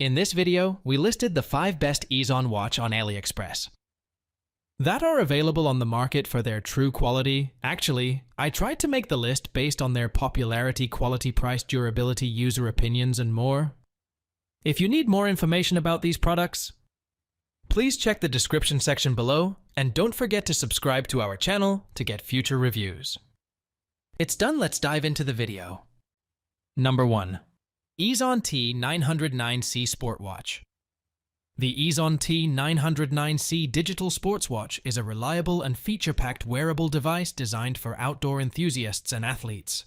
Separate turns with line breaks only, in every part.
In this video, we listed the 5 best EZON watch on Aliexpress that are available on the market for their true quality. Actually, I tried to make the list based on their popularity, quality, price, durability, user opinions, and more. If you need more information about these products, please check the description section below, and don't forget to subscribe to our channel to get future reviews. It's done, let's dive into the video. Number 1. EZON T909C Sport Watch. The EZON T909C digital sports watch is a reliable and feature-packed wearable device designed for outdoor enthusiasts and athletes.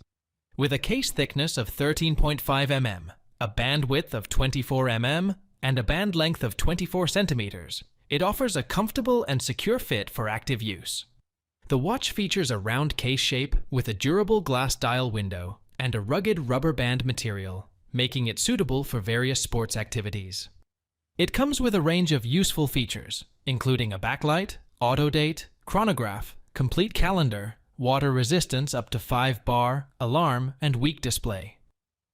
With a case thickness of 13.5 mm, a band width of 24 mm, and a band length of 24 centimeters, it offers a comfortable and secure fit for active use. The watch features a round case shape with a durable glass dial window and a rugged rubber band material, making it suitable for various sports activities. It comes with a range of useful features, including a backlight, auto date, chronograph, complete calendar, water resistance up to 5 bar, alarm, and weak display.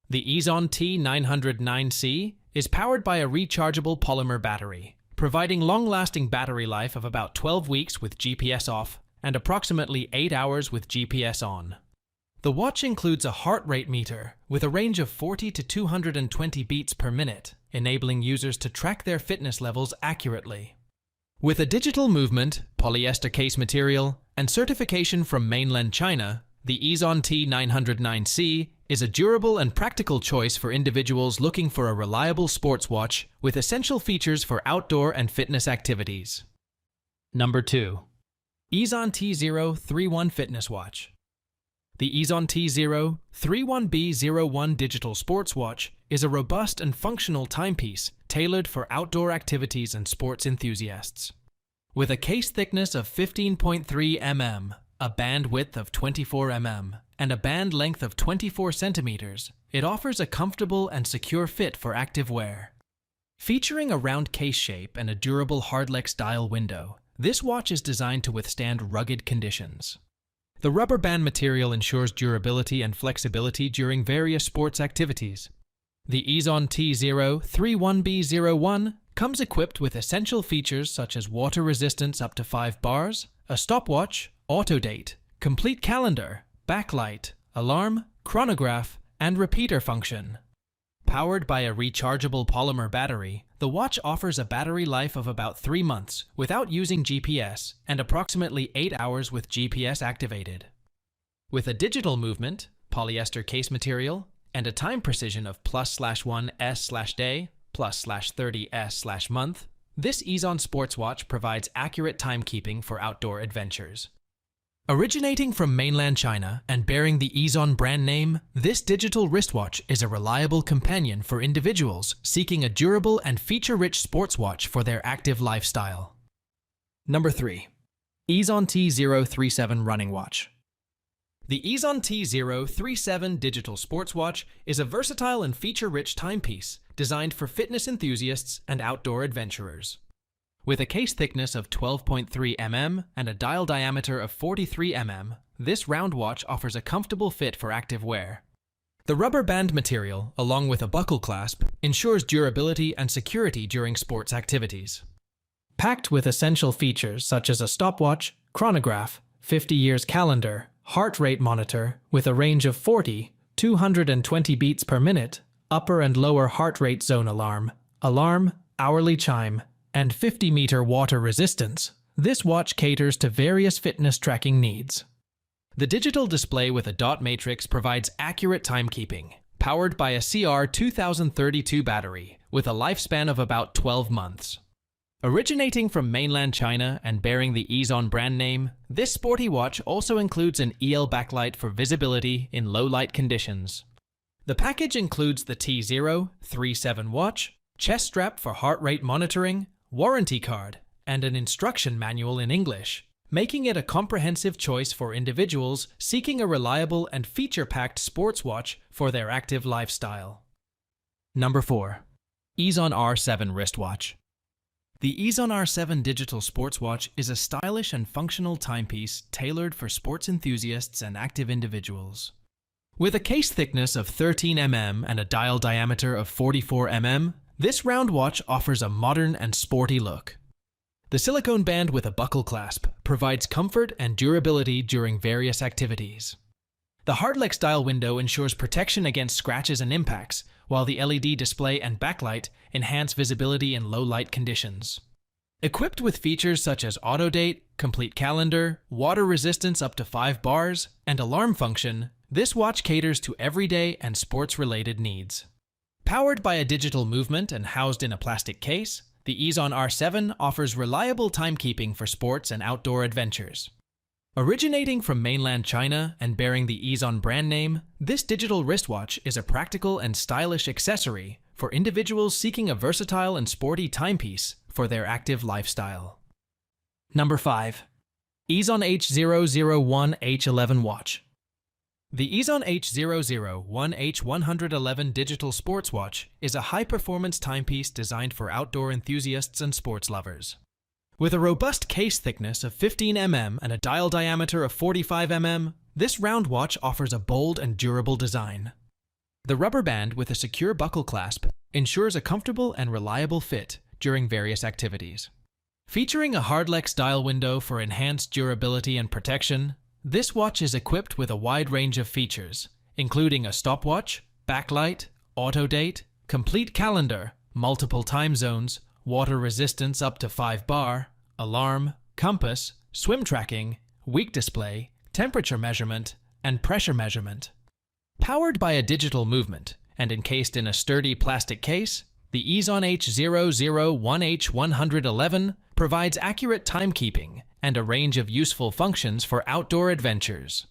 The EZON T909C is powered by a rechargeable polymer battery, providing long-lasting battery life of about 12 weeks with GPS off and approximately 8 hours with GPS on. The watch includes a heart rate meter with a range of 40 to 220 beats per minute, enabling users to track their fitness levels accurately. With a digital movement, polyester case material, and certification from mainland China, the EZON T909C is a durable and practical choice for individuals looking for a reliable sports watch with essential features for outdoor and fitness activities. Number 2. EZON T031 Fitness Watch. The EZON T031B01 digital sports watch is a robust and functional timepiece tailored for outdoor activities and sports enthusiasts. With a case thickness of 15.3 mm, a band width of 24 mm, and a band length of 24 centimeters, it offers a comfortable and secure fit for active wear. Featuring a round case shape and a durable hardlex dial window, this watch is designed to withstand rugged conditions. The rubber band material ensures durability and flexibility during various sports activities. The EZON T031B01 comes equipped with essential features such as water resistance up to 5 bars, a stopwatch, auto date, complete calendar, backlight, alarm, chronograph, and repeater function. Powered by a rechargeable polymer battery, the watch offers a battery life of about 3 months without using GPS and approximately 8 hours with GPS activated. With a digital movement, polyester case material, and a time precision of +/1 s/day, +/30 s/month, this EZON sports watch provides accurate timekeeping for outdoor adventures. Originating from mainland China and bearing the EZON brand name, this digital wristwatch is a reliable companion for individuals seeking a durable and feature-rich sports watch for their active lifestyle. Number 3. EZON T037 Running Watch. The EZON T037 digital sports watch is a versatile and feature-rich timepiece designed for fitness enthusiasts and outdoor adventurers. With a case thickness of 12.3 mm and a dial diameter of 43 mm, this round watch offers a comfortable fit for active wear. The rubber band material, along with a buckle clasp, ensures durability and security during sports activities. Packed with essential features such as a stopwatch, chronograph, 50 years calendar, heart rate monitor with a range of 40, 220 beats per minute, upper and lower heart rate zone alarm, hourly chime, and 50-meter water resistance, this watch caters to various fitness tracking needs. The digital display with a dot matrix provides accurate timekeeping, powered by a CR2032 battery with a lifespan of about 12 months. Originating from mainland China and bearing the EZON brand name, this sporty watch also includes an EL backlight for visibility in low-light conditions. The package includes the T037 watch, chest strap for heart rate monitoring, warranty card, and an instruction manual in English, making it a comprehensive choice for individuals seeking a reliable and feature-packed sports watch for their active lifestyle. Number 4. EZON R7 Wristwatch. The EZON R7 digital sports watch is a stylish and functional timepiece tailored for sports enthusiasts and active individuals. With a case thickness of 13 mm and a dial diameter of 44 mm, This round watch offers a modern and sporty look. The silicone band with a buckle clasp provides comfort and durability during various activities. The Hardlex dial window ensures protection against scratches and impacts, while the LED display and backlight enhance visibility in low light conditions. Equipped with features such as auto date, complete calendar, water resistance up to 5 bars, and alarm function, this watch caters to everyday and sports-related needs. Powered by a digital movement and housed in a plastic case, the EZON R7 offers reliable timekeeping for sports and outdoor adventures. Originating from mainland China and bearing the EZON brand name, this digital wristwatch is a practical and stylish accessory for individuals seeking a versatile and sporty timepiece for their active lifestyle. Number 5. EZON H001H11 Watch. The EZON H001H111 digital sports watch is a high-performance timepiece designed for outdoor enthusiasts and sports lovers. With a robust case thickness of 15 mm and a dial diameter of 45 mm, this round watch offers a bold and durable design. The rubber band with a secure buckle clasp ensures a comfortable and reliable fit during various activities. Featuring a Hardlex dial window for enhanced durability and protection, this watch is equipped with a wide range of features, including a stopwatch, backlight, auto date, complete calendar, multiple time zones, water resistance up to 5 bar, alarm, compass, swim tracking, week display, temperature measurement, and pressure measurement. Powered by a digital movement and encased in a sturdy plastic case, the EZON H001H111 provides accurate timekeeping and a range of useful functions for outdoor adventures.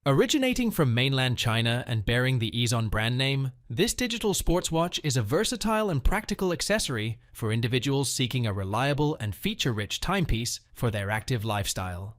Originating from mainland China and bearing the EZON brand name, this digital sports watch is a versatile and practical accessory for individuals seeking a reliable and feature-rich timepiece for their active lifestyle.